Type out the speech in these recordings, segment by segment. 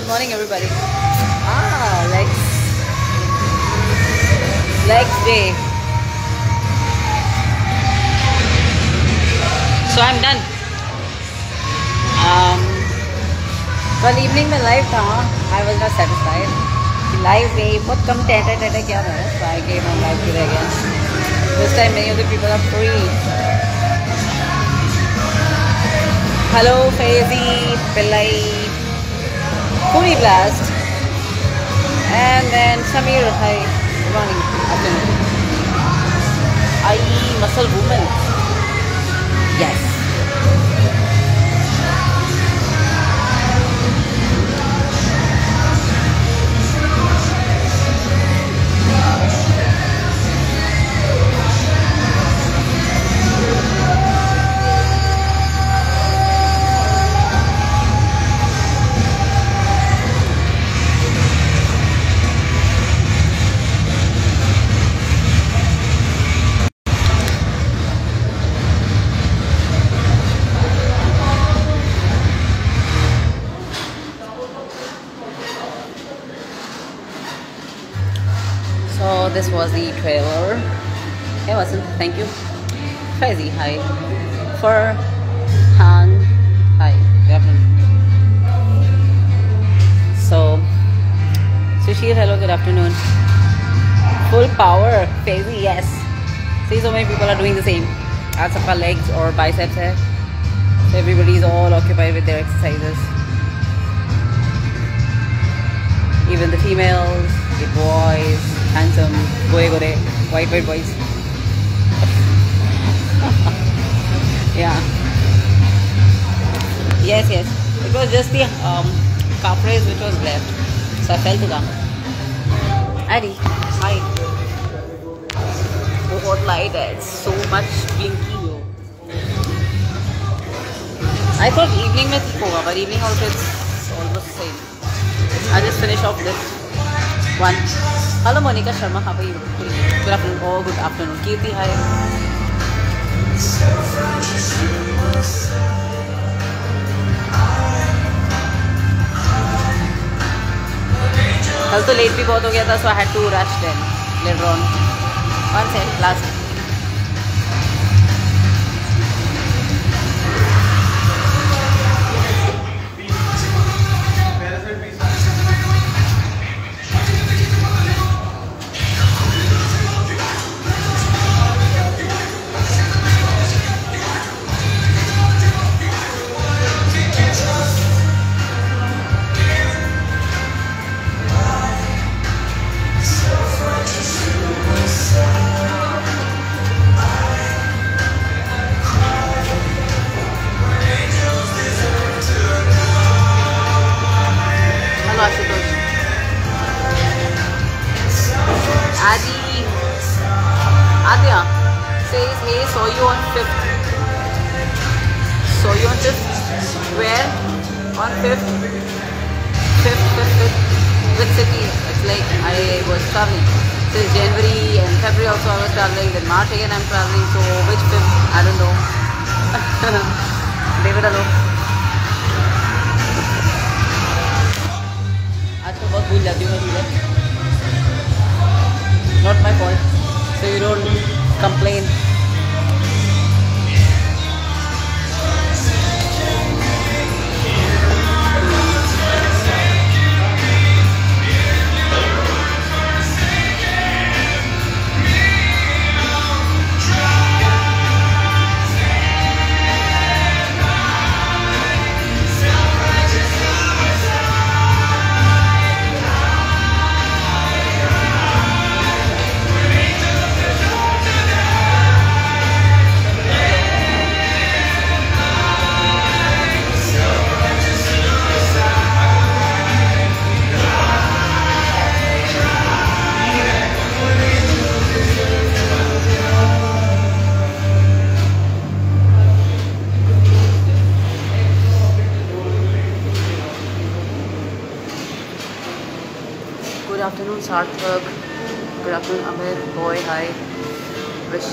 Good morning, everybody. Legs day. So I'm done. कल evening में live था. I was not satisfied. Live day बहुत कम टेटे क्या था. So I came on live today again. This time many of the people are free. Hello, Faizi, Pillai, Puri Blast, and then Samir. Hi, good morning, afternoon. Muscle woman. Yes. So this was the trailer. Hey Vasant, thank you. Faizi, hi. Farhan, hi. Good afternoon. So Sushir, hello, good afternoon. Full power, Faizi, yes. See, so many people are doing the same. Aaj sabka legs or biceps hai. So everybody is all occupied with their exercises. Even the females, the boys, handsome, gore, white boys. Yeah. Yes. It was just the calf raise which was left. So I fell to down. Addy, hi. Oh, hot light. It's so much blinky. I thought evening mein theek hoga, but evening also it's almost the same. I just finished off this one. Hello Monica Sharma, how are you? Good afternoon. Oh, good afternoon. Kirti, hi. कल तो late भी बहुत हो गया था, so I had to rush then later on. One second, last. Adya says, hey, saw you on 5th. Saw you on 5th? Where? On 5th? 5th. Which city? It's like I was traveling. Since January and February also I was traveling. Then March again I'm traveling. So which 5th? I don't know. Leave it alone. आज तो बहुत भूल जाती हूँ मैं चीज़ें. Not my fault. So you don't complain. Good afternoon, Sarthak. Good afternoon, Amit. Boy, hi. Wish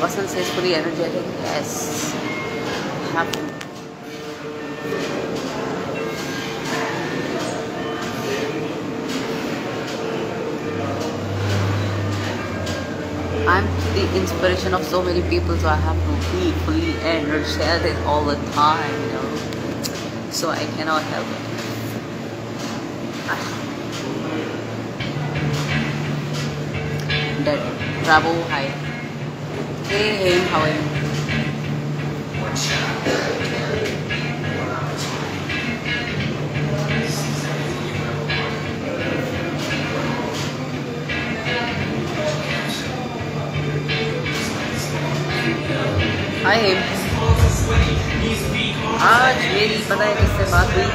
Vasant says fully energetic. Yes. Happy. inspiration of so many people, so I have to be fully energetic all the time, you know. So I cannot help it. Dead. Bravo, hi. Hey, hey, how are you? हाय हेम। आज मेरी पता है किससे बात हुई?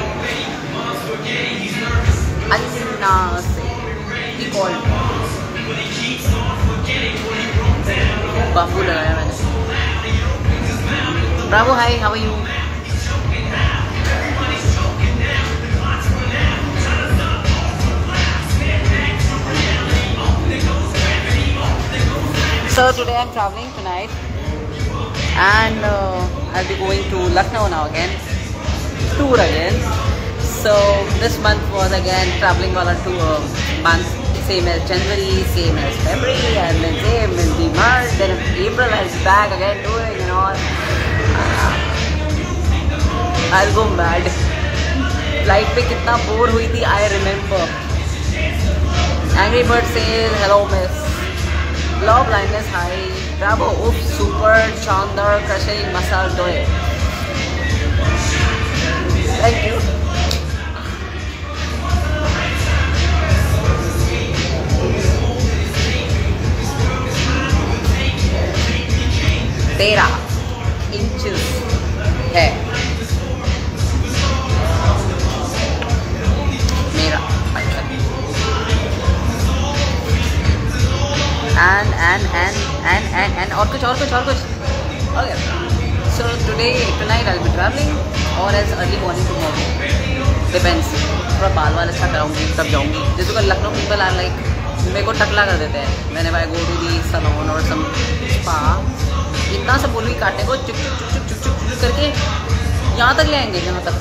अन्ना से। ही call बाबू लगाया मैंने। Bravo hi, how are you? So today I'm traveling tonight. And I'll be going to Lucknow now again, tour again. So this month was again traveling wala tour month, same as January, same as February, and then same in the March, then April I was back again touring and all. I'll go mad. Flight पे कितना bore हुई थी, I remember. Angry Bird says hello miss. Love blindness, hi. Bravo, oof, super, Chandar, crushing, masal, doy. Thank you. तेरा inches है मेरा and और कुछ okay. So tonight I'll be traveling or as early morning tomorrow, depends. थोड़ा बाल वाल अच्छा कराऊंगी तब जाऊंगी। जैसे कि लखनऊ people are like मेरे को टकला कर देते हैं whenever I go to the salon or some spa। इतना सा बोलूँगी काटने को चुप करके यहाँ तक ले आएंगे जहाँ तक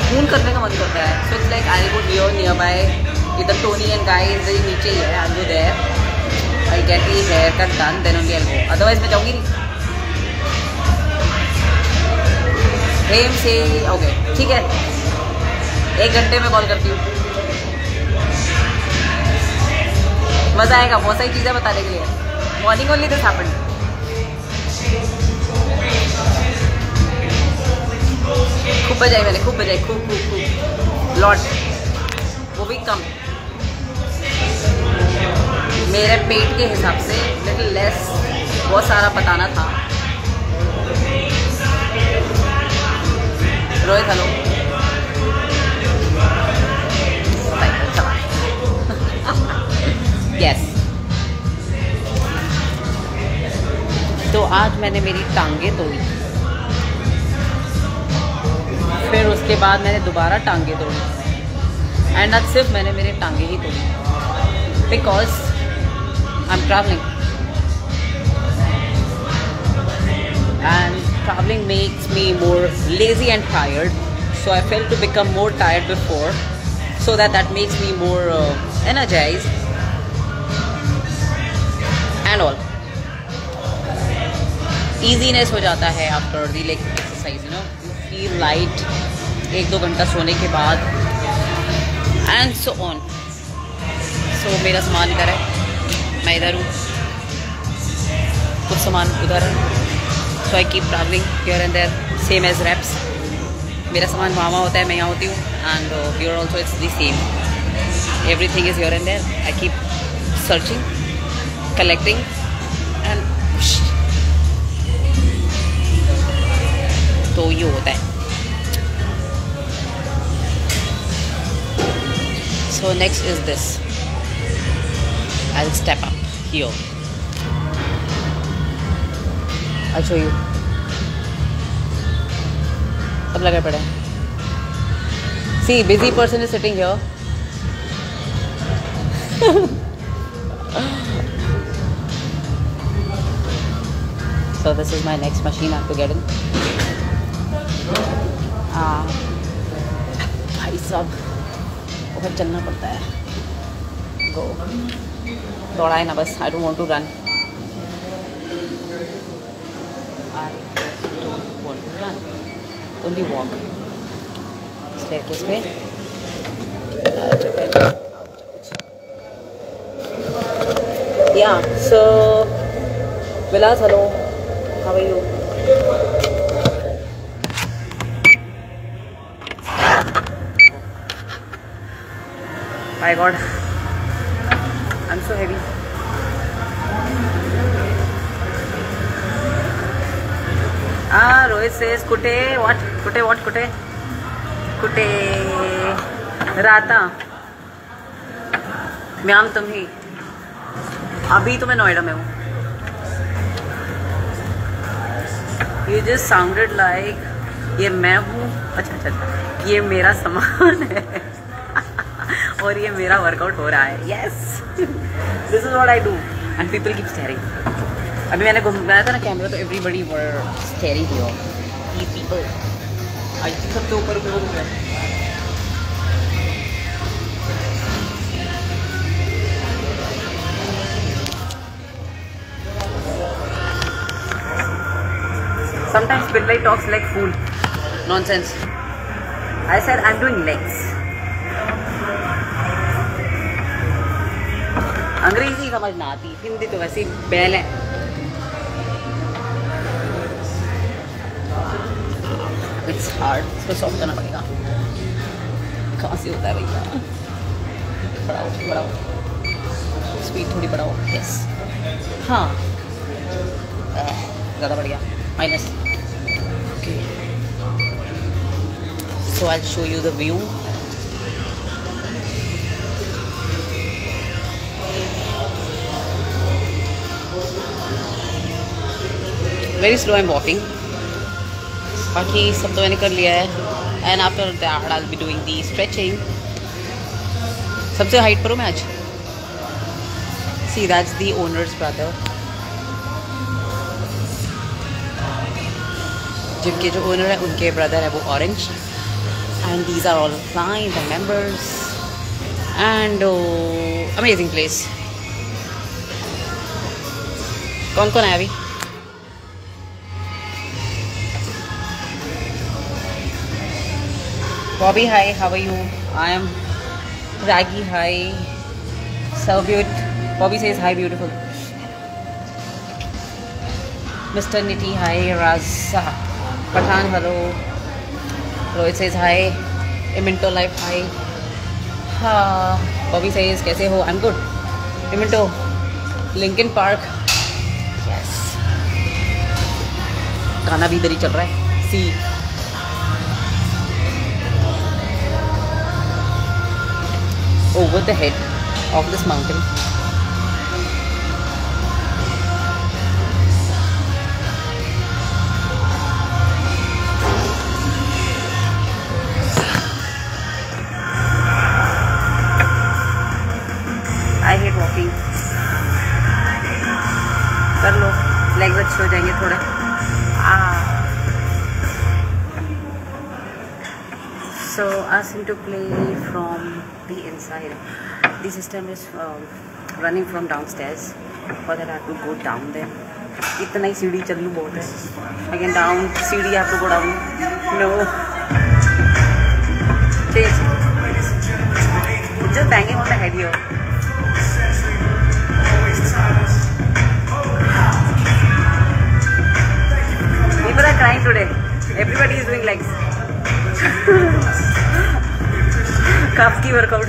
खून करने का मन करता है। So it's like I'll go near by इधर Tony and Guy इधर नीचे ही है, I'll go there, I'll get the haircut done, then only I'll go, otherwise मैं जाऊँगी नहीं। हेम से ओके ठीक है, 1 घंटे में कॉल करती हूँ। मज़ा आएगा, बहुत सारी चीज़ें बताने के लिए। Morning only this happened. खूब बजाई मैंने, खूब लॉट, वो भी कम, मेरे पेट के हिसाब से लिटिल लेस, बहुत सारा बताना था। रोहित हेलो। यस तो आज मैंने मेरी टांगे तोड़ी, फिर उसके बाद मैंने दोबारा टांगे तोड़ी, एंड आज सिर्फ मैंने मेरे टांगे ही तोड़ी because I am travelling and traveling makes me more lazy and tired, so I felt to become more tired before, so that makes me more energized and all. Easiness हो जाता है after the leg exercise, you know, you feel light 1-2 घंटा सोने के बाद and so on. So मेरा सामान इधर है, मैं इधर हूँ, कुछ सामान उधर है। So I keep traveling here and there, same as reps. मेरा सामान वहाँ होता है, मैं यहाँ होती हूँ, and here also it's the same. Everything is here and there. I keep searching, collecting, and तो ये होता है। So next is this. I'll step up here. I'll show you. सब लगे पड़े। See, busy person is sitting here. So this is my next machine I have to get in. भाई साहब बहुत चलना पड़ता है। Go. दौड़ाए ना बस. I don't want to run. I don't want to run. Only walk. Staircase पे. Yeah. So, Vilas, hello. How are you? My God, I'm so heavy. Rohit says, Kute, what? Kute, what? Kute? Kute, Rata. Ma'am तुम ही. अभी तो मैं नोएडा में हूँ. You just sounded like ये मैं हूँ. अच्छा. ये मेरा सामान है. और ये मेरा वर्कआउट हो रहा है. Yes. This is what I do. And people keep staring. अभी मैंने घुमाया था ना कैमरा तो everybody were staring here. These people. आज सबसे ऊपर वो घूम रहे हैं. Sometimes Bill talks like fool. Nonsense. I said I'm doing legs. अंग्रेजी समझ ना आती, हिंदी तो वैसे ही बैल है. It's hard. इसको सॉफ्ट करना पड़ेगा. कहाँ से होता है भैया? बढ़ाओ. स्पीड थोड़ी बढ़ाओ. Yes. हाँ. ज़्यादा बढ़ गया. Minus. Okay. So I'll show you the view. Very slow I'm walking. बाकी सब तो मैंने कर लिया है. And after that I'll be doing the stretching. सबसे हाइट पर हूँ मैं आज. See, that's the owner's brother. जिनके जो ओनर है उनके ब्रदर है वो orange. And these are all clients and members. And amazing place. कौन कौन है अभी? Bobby, hi, how are you? I am Raggy, hi. So beautiful. Bobby says hi, beautiful. Mr. Nitty, hi. Raza Pathan, hello. Rohit says hi. Eminto Life, hi. Bobby says कैसे हो? I'm good. Eminto, Lincoln Park. Yes. गाना भी इधर ही चल रहा है. See. Over the head of this mountain. I hate walking. कर लो, legs अच्छे हो जाएंगे थोड़े. So ask him to play from the inside. The system is running from downstairs. But I have to go down there. इतना ही सीढ़ी चल लूँ बहुत है. Again down, सीढ़ी I have to go down. No. Change. It's just banging on the head here. People are crying today. Everybody is doing legs. काफ की workout.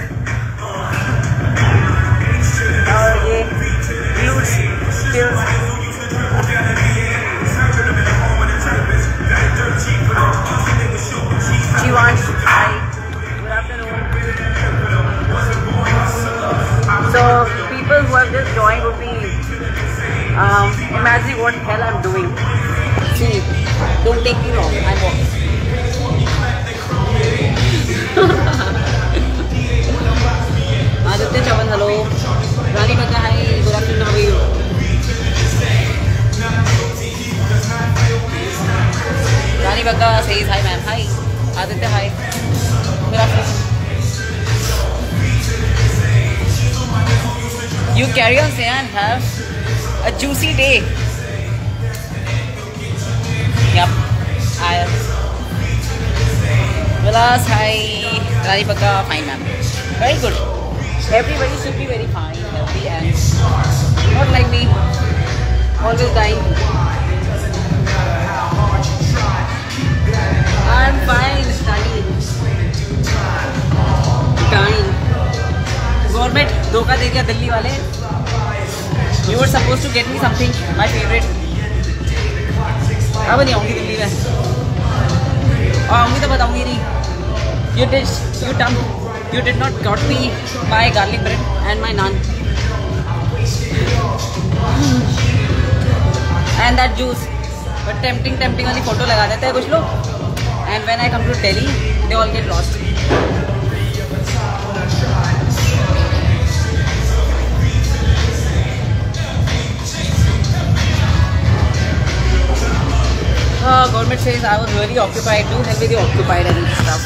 और ये glutes, skills. Shivansh, hi. Good afternoon. So people who have just joined would be imagining what hell I'm doing. See, don't take me wrong. I'm walking. Aditya Chavan, hello. Rani Bhakka, hi. Good afternoon, how are you? Rani Bhakka says hi, ma'am. Hi. Aditya, hi. Good afternoon. You carry on, Sneha, and have a juicy day. Yep. Vilas, hi. Rani Paka, fine ma'am. Very good. Everybody should be very fine, healthy, and not like me, always dying. I'm fine, studying. Dying. Government धोखा दे दिया दिल्ली वाले. You were supposed to get me something, my favorite. अब नहीं आऊँगी दिल्ली में. और आऊँगी तो बताऊँगी नहीं. You did not got me my garlic bread and my naan. And that juice. But tempting वाली photo लगा देते हैं कुछ लोग. And when I come to Delhi, they all get lost. Government says I was really occupied. Do help with the occupied and stuff.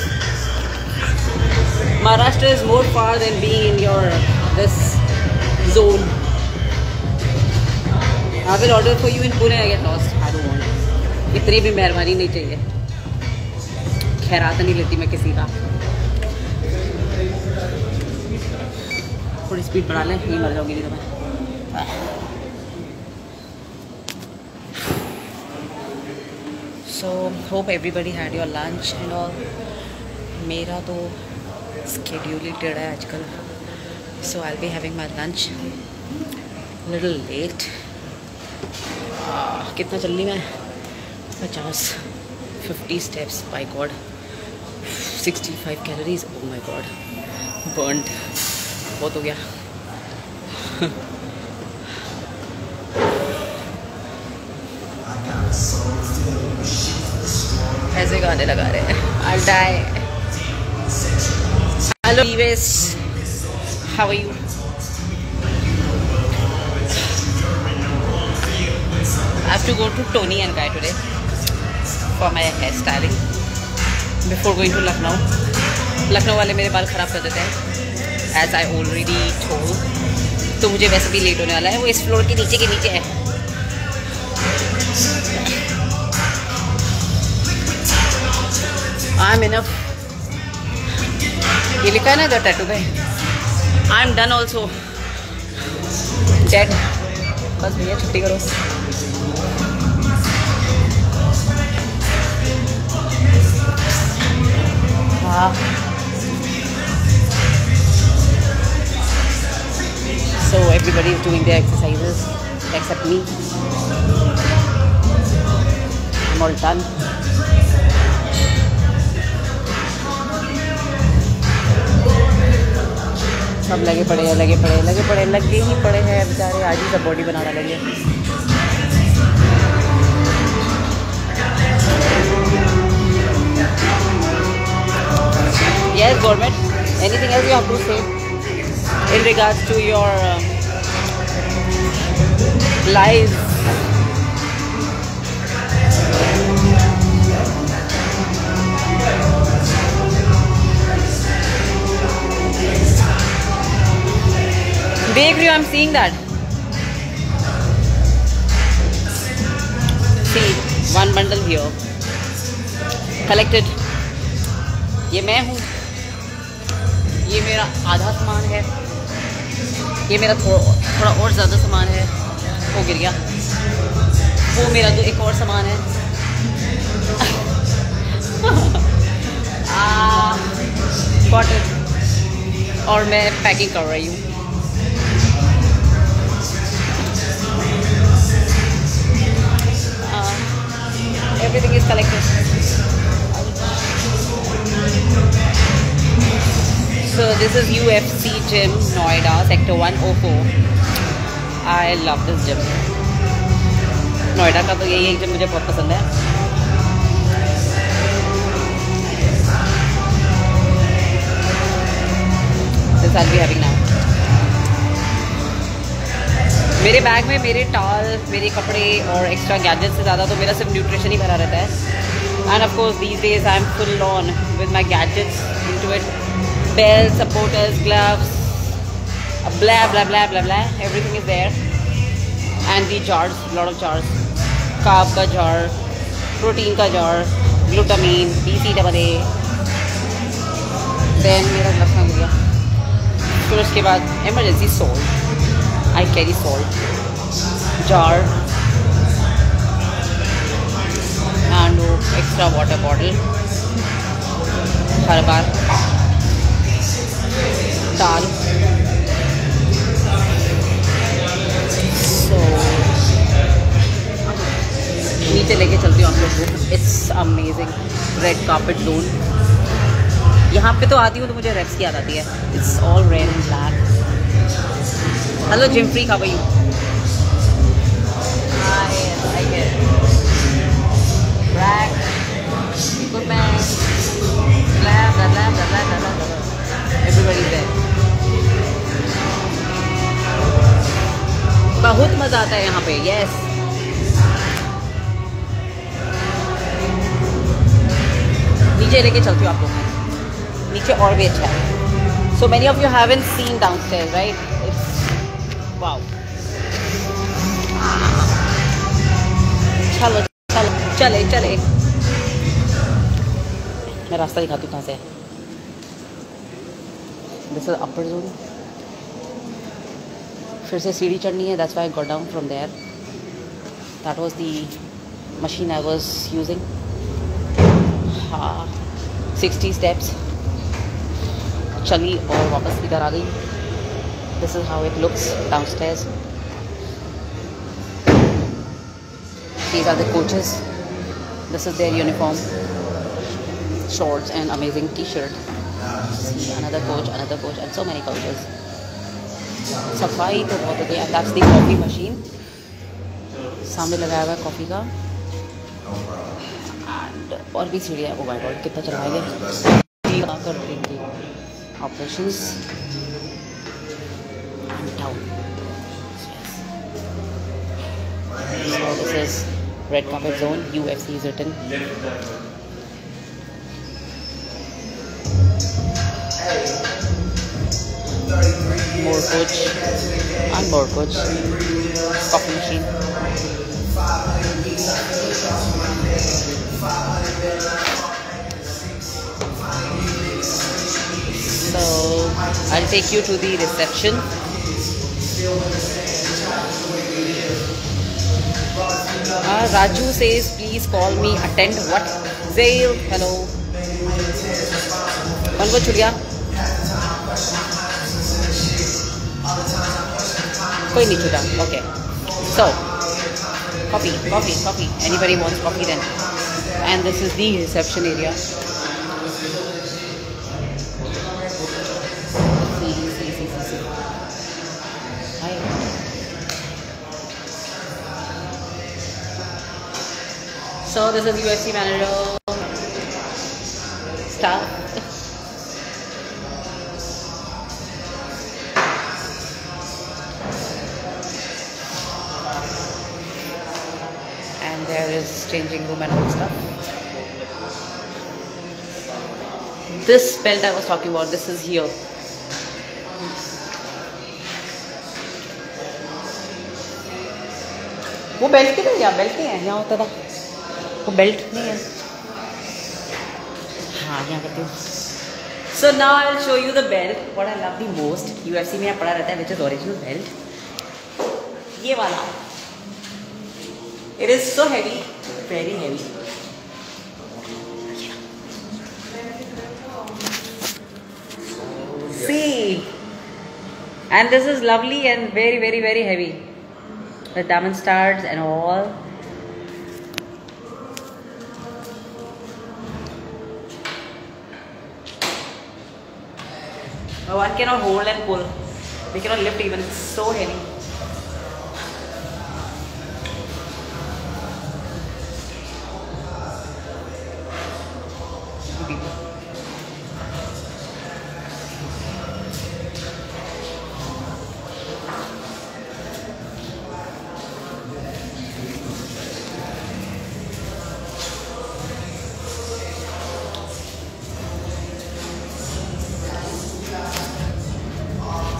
Maharashtra is more far than being in your this zone. I will order for you in Pune. I get lost. I don't want. इतनी भी मेहरबानी नहीं चाहिए. खैरात नहीं लेती मैं किसी का. थोड़ी स्पीड बढ़ा लें, नहीं मर जाऊंगी नहीं तो मैं. So hope everybody had your lunch and all. मेरा तो schedule ही टेढ़ा है आजकल. So I'll be having my lunch little late. कितना चल रही मैं? 50 steps. By God. 65 calories. Oh my God. Burnt. बहुत हो गया. ऐसे गाने लगा रहे हैं. I'll die. Hello, Eves. How are you? I have to go to Tony and Guy today for my hairstyling before going to Lucknow. Lucknow वाले मेरे बाल ख़राब कर देते हैं, as I already told. तो मुझे वैसे भी लेट होने वाला है. वो इस फ्लोर के नीचे है. I'm enough. ये लिखा है ना इधर टैटू पे. I'm done also. Dead. बस भैया छुट्टी करो. हाँ. So everybody is doing their exercises except me. I'm all done. सब लगे पड़े हैं लगे ही पड़े हैं बेचारे. आज ही सब बॉडी बनाना लगे. Yes, government. Anything else you have to say in regards to your lives? देख रही हूँ. I'm seeing that. See, one bundle here. Collected. ये मैं हूँ. ये मेरा आधा सामान है. ये मेरा थोड़ा और ज़्यादा सामान है. वो गिर गया. वो मेरा तो एक और सामान है. कॉटन. और मैं पैकिंग कर रही हूँ. Everything is collected. So this is UFC gym, Noida, sector 104. I love this gym. Noida का तो यही gym मुझे बहुत पसंद है. This I'll be having now. मेरे बैग में मेरे टॉल, मेरे कपड़े और एक्स्ट्रा गैजेट्स से ज़्यादा तो मेरा सिर्फ न्यूट्रिशन ही भरा रहता है. End of course these days I am full on with my gadgets into it. Belt, supporters, gloves, blah blah blah blah blah. Everything is there, and the jars, lot of jars. Carb का jar, protein का jar, glutamine, BCAA. Then मेरा glass में हो गया. फिर उसके बाद emergency salt. I carry salt jar and extra water bottle. Her bar dal. So नीचे लेके चलती हूँ आप लोग को. It's amazing. Red carpet zone. यहाँ पे तो आती हूँ तो मुझे रेप्स की याद आती है. It's all red and black. Hello Gym Freak, how are you? Ah yes, I get it. Rack, equipment, blah blah blah blah blah blah blah. Everybody's there. बहुत मजा आता है यहाँ पे. Yes. नीचे लेके चलती हूँ आपको. नीचे और भी अच्छा है. So many of you haven't seen downstairs, right? It's wow. चलो चलो चले चले. मैं रास्ता दिखाती हूँ कहाँ से. This is upper zone. फिर से सीढ़ी चढ़नी है. That's why I got down from there. That was the machine I was using. हाँ, 60 steps. चली और वापस इधर आ गई. This is how it looks downstairs. These are the coaches. This is their uniform, shorts and amazing t-shirt. See, another coach, and so many coaches. सफाई तो बहुत होती है. That's the coffee machine. सामने लगाया हुआ है कॉफ़ी का. And और भी सीढ़ियाँ. Oh my God, कितना चलाएंगे. कर देंगे operations and down. So this is red carpet zone. UFC is written. More coach and more coach. Coffee machine. So I'll take you to the reception. Raju says, please call me. Attend what? Zail, hello. कौन को छुड़िया? कोई नहीं छुड़ा. Okay. So coffee. Anybody wants coffee then? And this is the reception area. So this is UFC manager staff. And there is changing room and all stuff. This belt I was talking about, this is here. वो belt किधर गया? Belt नहीं है. यहाँ होता था वो belt नहीं है. हाँ यहाँ करती हूँ. So now I'll show you the belt. What I love the most. UFC में यहाँ पड़ा रहता है, which is original belt. ये वाला. It is so heavy, very heavy. See, and this is lovely and very, very, very heavy. The diamond studs and all. One cannot hold and pull. They cannot lift even. It's so heavy.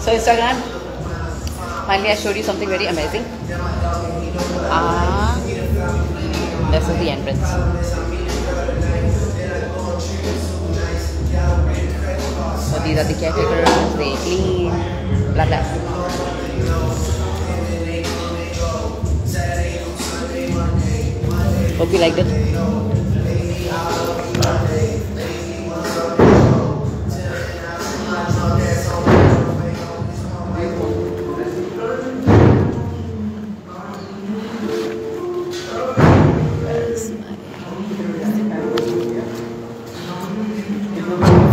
So Instagram, Finally, I showed you something very amazing. This is the entrance. So these are the caretakers, they clean, blah blah. Hope you liked it.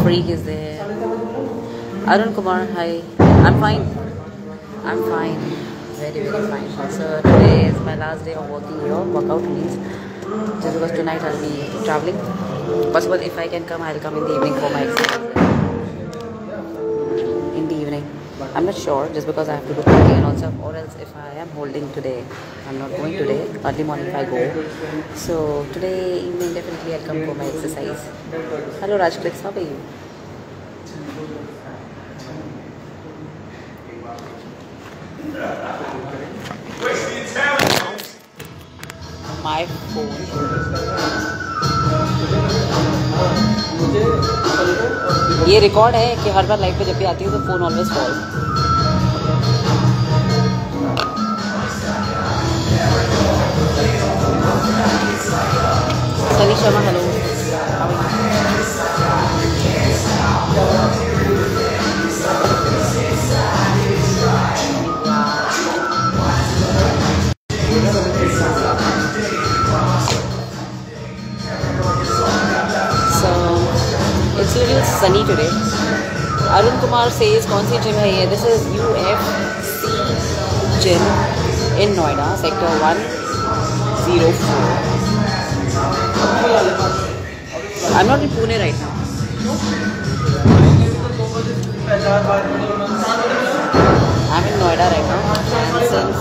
Freak is there. Arun Kumar, hi. I'm fine. I'm fine. Very, very fine. So today is my last day of working here. Workout means just because tonight I'll be traveling. Possible if I can come, I'll come in the evening for my exercise. In the evening. I'm not sure just because I have to do parking and also, or else if I am holding today, I'm not going today. Early morning if I go. So today evening definitely I'll come for my exercise. Hello Rajklix, how are you? My phone. ये record है कि हर बार live पे जब भी आती हूँ तो phone always fall. Sunny Sharma, hello. It's a little sunny today. Arun Kumar says, कौन सी जिम है ये? This is UFC gym in Noida, sector 104. I'm not in Pune right now. I'm in Noida right now, and since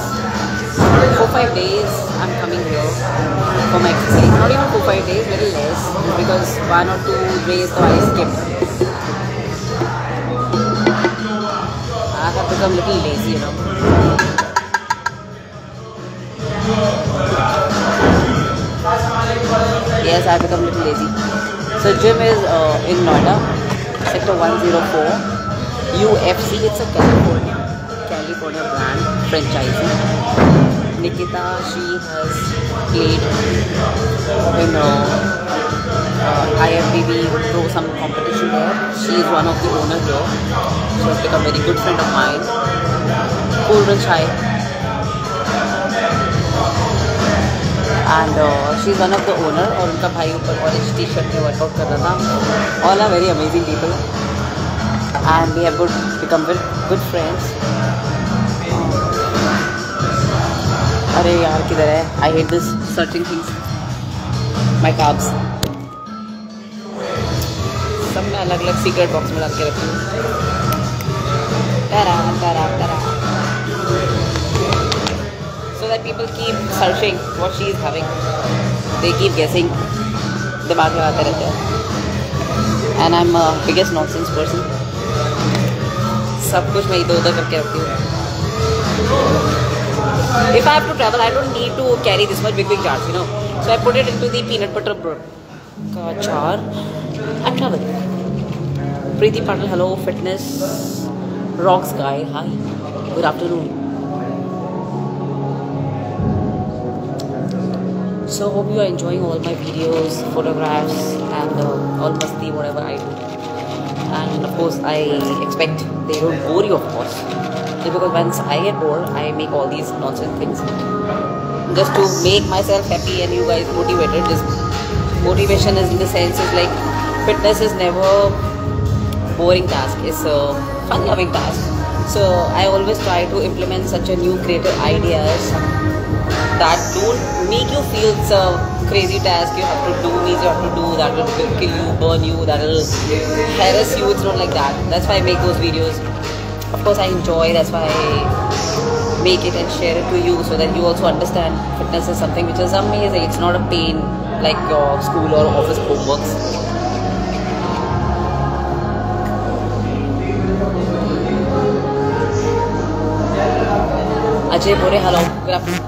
4-5 days I'm coming here for my exercise. Not even 4-5 days, little less, just because 1 or 2 days so I skipped. I have become a little lazy, you know. Yes, I have become a little lazy. So gym is in Noida, sector 104. UFC, it's a California brand, franchising. Nikita, she has played in IFBB Pro some competition there. She is one of the owners here. She has become a very good friend of mine. Cool Rich, hi. And she is one of the owner. और उनका भाई ऊपर orange t-shirt में workout कर रहा था. All are very amazing people. And we have become good friends. अरे यार किधर है? I hate this searching things. My carbs. सब मैं अलग अलग सीक्रेट बॉक्स में डाल के रखी हूँ. So that people keep searching what she is having. They keep guessing. दिमाग लगाते रहते हैं. And I'm a biggest nonsense person. सब कुछ मैं इधर उधर करके रखती हूँ. If I have to travel, I don't need to carry this much big jars, you know. So I put it into the peanut butter jar and travel. Preeti Patel, hello. Fitness Rocks guy, hi. Good afternoon. So hope you are enjoying all my videos, photographs, and all masti whatever I do. And of course, I expect they don't bore you, of course. Because once I get bored, I make all these nonsense things just to make myself happy and you guys motivated. This motivation is in the sense is like fitness is never boring task. It's a fun-loving task. So I always try to implement such a new creative ideas that don't make you feel it's a crazy task you have to do, means you have to do, that will kill you, burn you, that will harass you. It's not like that. That's why I make those videos. Of course I enjoy, that's why I make it and share it to you so that you also understand fitness is something which is amazing. It's not a pain like your school or office homeworks. Ajay Bore, hello, good afternoon.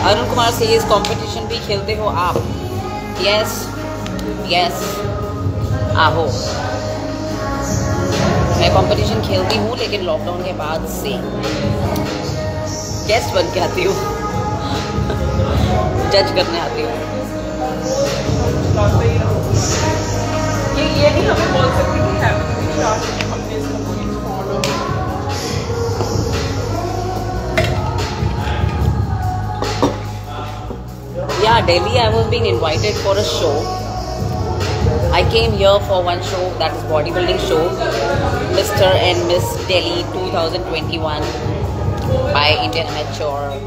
Arun Kumar says competition भी खेलते हो आप? Yes, yes, आहो। मैं competition खेलती हूँ लेकिन lockdown के बाद से गेस्ट बन के आती हूँ, जज करने आती हूँ। ये नहीं हमें बोल सकते कि हमने इसको Yeah, Delhi, I was being invited for a show. I came here for one show, that is bodybuilding show, Mr. and Miss Delhi 2021 by Indian Amateur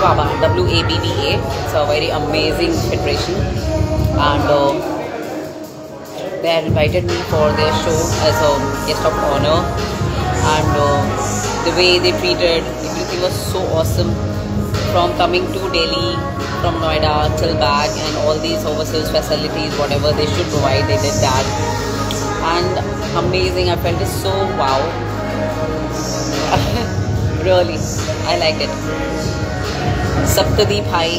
WABA, WABBA. It's a very amazing federation, and they had invited me for their show as a guest of honor, and the way they treated, everything was so awesome. From coming to Delhi, from Noida till back, and all these overseas facilities, whatever they should provide, they did that. And amazing, I felt it so wow. Really, I like it. Saptadeep, hi.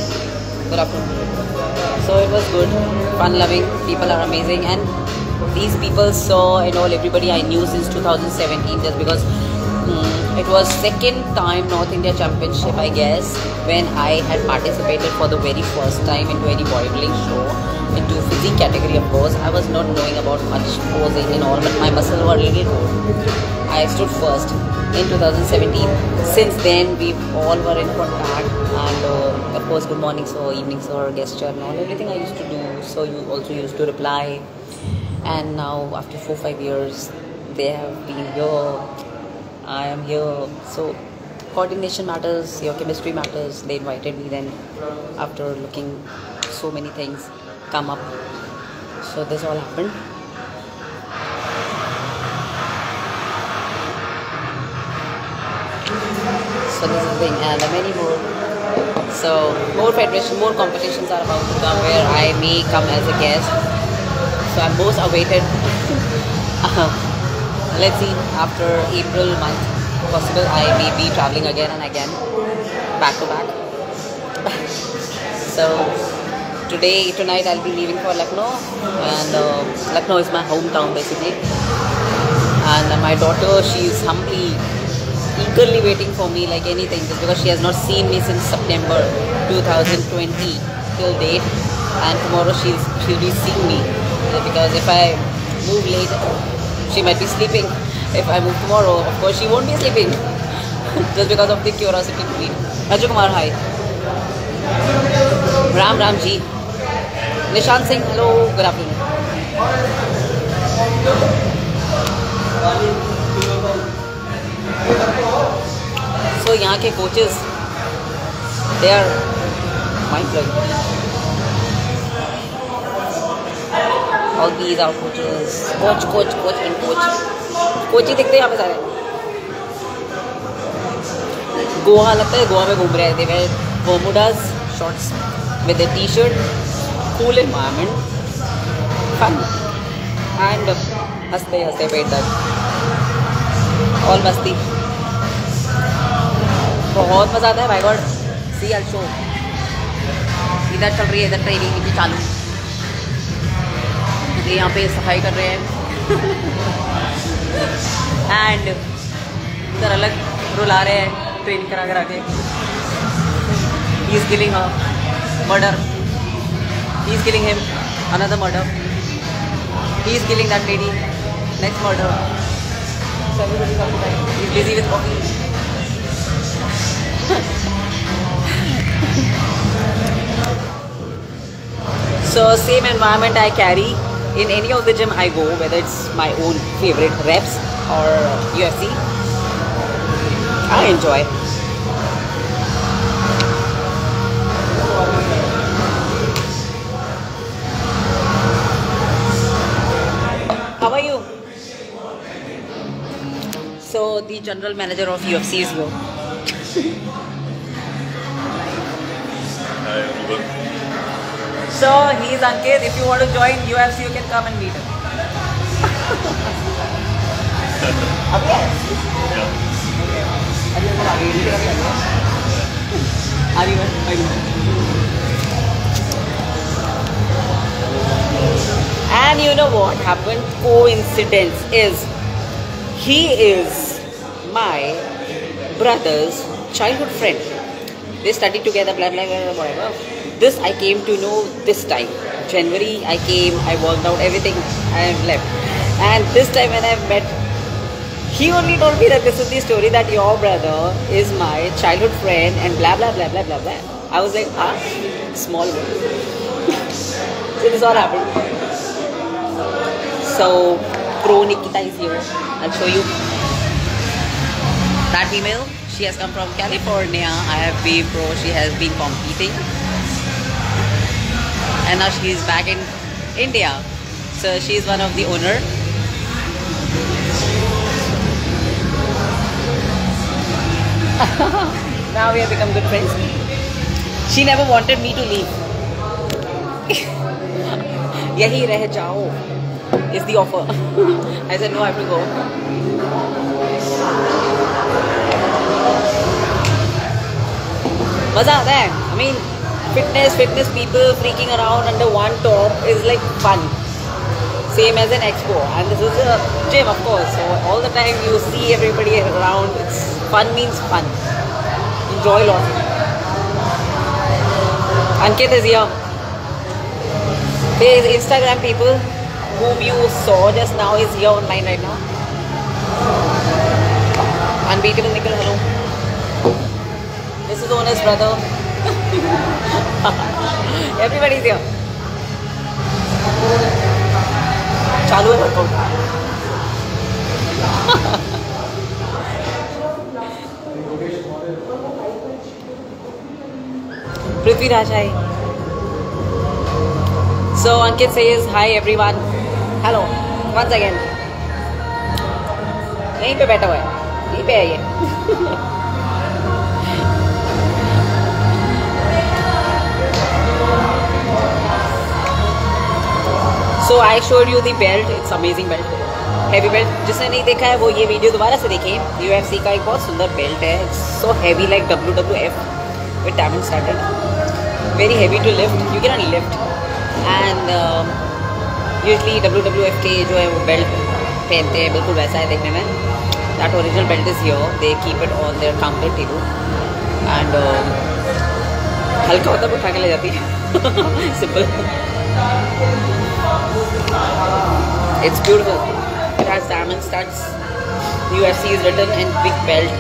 Good afternoon. So it was good, fun loving, people are amazing, and these people saw and all, everybody I knew since 2017, just because it was second time North India Championship, I guess, when I had participated for the very first time into any bodybuilding show, into physique category of course. I was not knowing about much posing and all, but my muscles were a little good. I stood first in 2017. Since then, we all were in contact, and of course, good morning sir, evening sir, gesture and all, everything I used to do. So you also used to reply, and now after 4-5 years, they have been here. I am here, so coordination matters, your chemistry matters. They invited me then after looking so many things come up, so this all happened. So this is the thing, and many more. So more federation, more competitions are about to come where I may come as a guest, so I'm most awaited. Let's see, after April month, possible I may be traveling again and again, back to back. So tonight I'll be leaving for Lucknow, and Lucknow is my hometown basically. And my daughter, she's humbly, eagerly waiting for me like anything, just because she has not seen me since September 2020 till date, and tomorrow she'll be seeing me, because if I move late, she might be sleeping. If I move tomorrow, of course she won't be sleeping. Just because of the curiosity to meet. Ajay Kumar, hi. Ram ji. Nishant Singh, hello, good afternoon. So यहाँ के coaches, they are mind blowing. All these are coaches, coach and coach. Coach ही दिखते हैं यहाँ पे सारे. गोवा लगता है, गोवा में घूम रहे थे. वे Bermudas shorts with a t-shirt, cool environment, fun, and हंसते पेट दर्द, all मस्ती. बहुत मज़ा आता है, my God. See, I'll show. इधर चल रही है, इधर ट्रेनिंग नीचे चालू. ये यहाँ पे सफाई कर रहे हैं. एंड इधर अलग रुला रहे हैं ट्रेन करा के. He is killing murder, he is killing him, another murder, he is killing that lady, next murder. He is busy with coffee. So same environment I carry in any of the gym I go, whether it's my own favorite reps or UFC. I enjoy. How are you? So the general manager of UFC is here. So he's Ankit. If you want to join UFC, you can come and meet him. And you know what happened? Coincidence is he is my brother's childhood friend. They studied together, blah blah blah, whatever. This I came to know this time. January I came, I worked out everything, I left. And this time when I met, he only told me that this is the story that your brother is my childhood friend and blah blah blah blah blah blah. I was like, small world. So this all happened. So Pro Nikita is here. I'll show you. That female, she has come from California. I have been pro. She has been competing, and now she is back in India. So she is one of the owner. Now we have become good friends. She never wanted me to leave. Yahi reh jao is the offer. I said no, I have to go. Maza aata hai. I mean, fitness people freaking around under one top is like fun. Same as an expo, and this is a gym, of course. So all the time you see everybody around. It's fun means fun. Enjoy a lot. Ankit is here. His Instagram people whom you saw just now is here online right now. Unbeatable Nikhil, hello. This is owner's brother. Everybody's here. चालू है workout. Prithviraj, hi. So Ankit says hi everyone. Hello. Once again. यहीं पे बैठा हुआ है. यहीं पे है ये. So I showed you the belt. It's amazing belt. Heavy belt. जिसने नहीं देखा है वो ये वीडियो दोबारा से देखें. UFC का एक बहुत सुंदर बेल्ट है. It's so heavy like WWF with diamond started. Very heavy to lift. You cannot lift. And usually WWF के जो है वो बेल्ट पहनते हैं बिल्कुल वैसा है देखने में. That original belt is here. They keep it on their counter table. And हल्का होता है उठा के ले जाती है. Simple. It's beautiful. It has diamond studs. UFC is written in big belt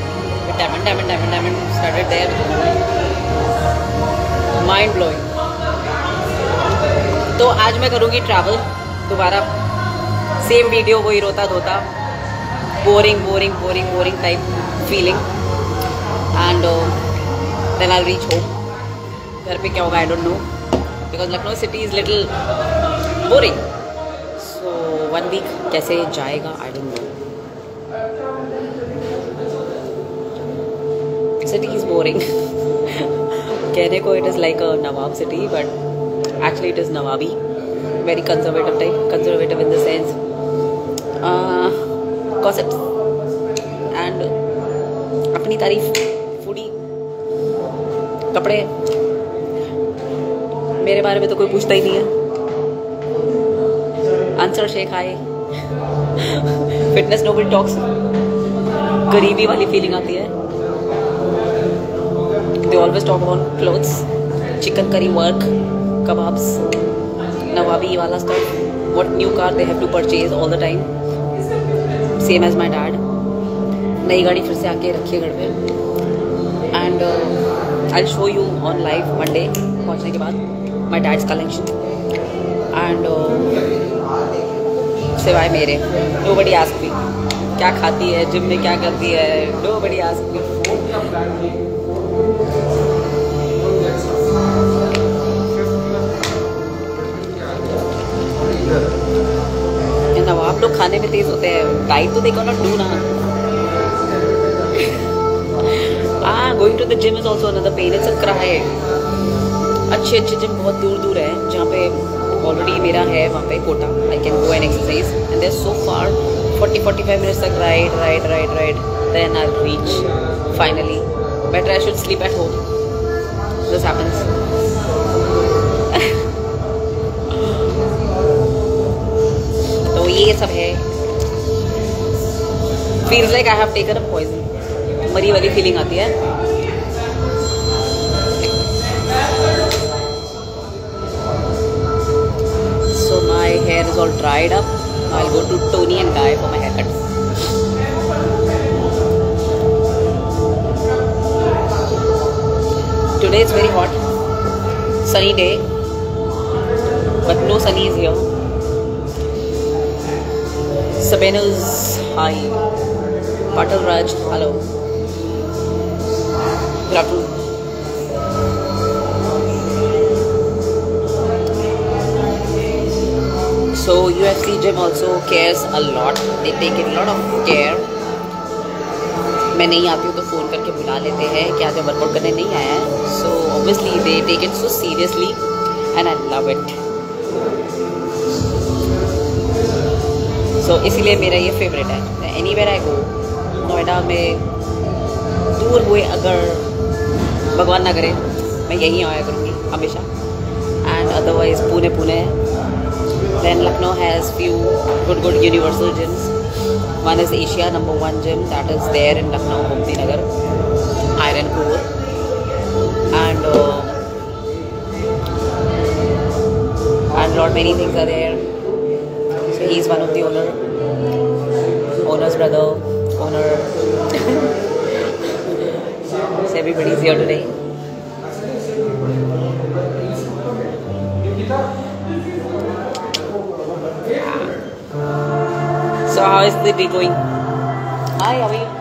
with diamond studded there. Mind blowing. तो आज मैं करूँगी ट्रैवल दोबारा. सेम वीडियो वही रोता धोता. Boring type feeling. And then I'll reach home. घर पे क्या होगा I don't know. Because Lucknow city is little boring. So 1 week कैसे जाएगा I don't know. City is boring. कहने को it is like a Nawab city, but actually it is Nawabi. Very conservative type. Conservative in the sense gossips and अपनी तारीफ, foodie, कपड़े. मेरे बारे में तो कोई पूछता ही नहीं है. आंसर शेख आए. Fitness nobody talks. गरीबी वाली फीलिंग आती है. They always talk about clothes, chicken curry work, kebabs, नवाबी वाला stuff. What new car they have to purchase all the time. Same age my dad. नई गाड़ी फिर से आके रखिए घर पे. And I will show you on live Monday पहुंचने के बाद my dad's collection. And सिवाय मेरे nobody asked me क्या खाती है, जिम में क्या करती है. Nobody asked me. नवाब लोग खाने में तेज होते हैं. डाइट तो they cannot do ना. Going to the gym is also another pain. It's a cry. अच्छे अच्छे जिम बहुत दूर दूर है, जहाँ पे ऑलरेडी मेरा है वहाँ पे Kota, I can go and exercise and there so far 40-45 minutes तक ride then I reach finally. Better I should sleep at home. This happens. तो ये सब है. Feels like I have taken a poison. मरी वाली फीलिंग आती है. So my hair is all dried up. Now I'll go to Tony and Guy for my haircut. Today it's very hot, sunny day, but no sunny is here. Sabenu's hi. Patal Raj, hello. Good afternoon. So UFC gym also cares a lot. They take a lot of care. मैं नहीं आती हूँ तो phone करके बुला लेते हैं कि आज वर्कआउट करने नहीं आया है. So obviously they take it so seriously and I love it. So इसीलिए मेरा ये फेवरेट है. Anywhere I go, नोएडा में दूर हुए अगर भगवान ना करे मैं यहीं आया करूँगी हमेशा. And otherwise Pune. Then Lucknow has few good universal gyms. One is Asia #1 gym that is there in Lucknow, Gomti Nagar, Iron Core, and lot many things are there. So he's one of the owner's brother, owner. So everybody's here today. So how is the day going? Hi, how are you?